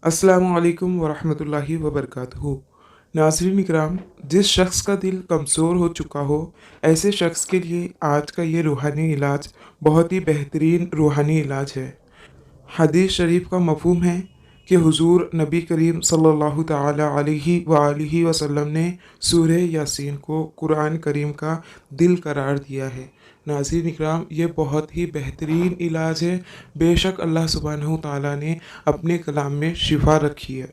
अस्सलामु अलैकुम वरहमतुल्लाहि वबरकातुहू। नाज़रीन इकराम, जिस शख्स का दिल कमज़ोर हो चुका हो, ऐसे शख्स के लिए आज का ये रूहानी इलाज बहुत ही बेहतरीन रूहानी इलाज है। हदीस शरीफ का मफ़हूम है कि हुज़ूर नबी करीम सल्लल्लाहु ताला अलैहि व आलिहि वसल्लम ने सूरह यासीन को कुरान करीम का दिल करार दिया है। नाज़रीन इकराम, ये बहुत ही बेहतरीन इलाज है। बेशक अल्लाह सुब्हानहू ताला ने अपने कलाम में शिफा रखी है।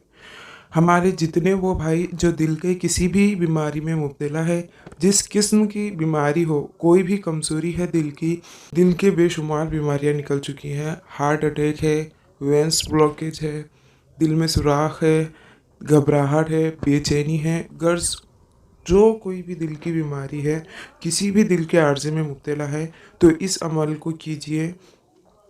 हमारे जितने वो भाई जो दिल के किसी भी बीमारी में मुब्तला है, जिस किस्म की बीमारी हो, कोई भी कमज़ोरी है दिल की, दिल के बेशुमार बीमारियां निकल चुकी हैं। हार्ट अटैक है, वेंस ब्लॉकेज है, दिल में सुराख है, घबराहट है, बेचैनी है, गर्ज, जो कोई भी दिल की बीमारी है, किसी भी दिल के आर्ज़े में मुब्तला है, तो इस अमल को कीजिए।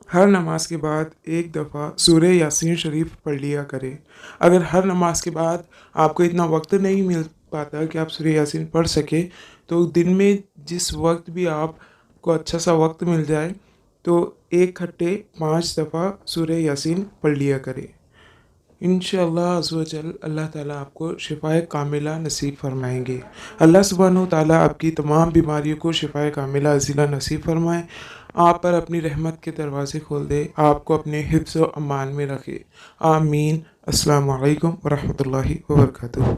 हर नमाज के बाद एक दफ़ा सूरह यासीन शरीफ पढ़ लिया करें। अगर हर नमाज के बाद आपको इतना वक्त नहीं मिल पाता कि आप सूरह यासीन पढ़ सके, तो दिन में जिस वक्त भी आपको अच्छा सा वक्त मिल जाए, तो एक खट्टे 5 दफ़ा सूरह यासीन पढ़ लिया करें। इंशाअल्लाह अज़्ज़ व जल अल्लाह ताला आपको शिफ़ाए कामिला नसीब फरमाएंगे। अल्लाह सुब्हानहू ताला आपकी तमाम बीमारियों को शिफ़ाए कामिला अज़ीला नसीब फरमाए, आप पर अपनी रहमत के दरवाज़े खोल दे, आपको अपने हिफ्ज़ व अमान में रखे। आमीन। अस्सलामु अलैकुम व रहमतुल्लाहि व बरकातुहू।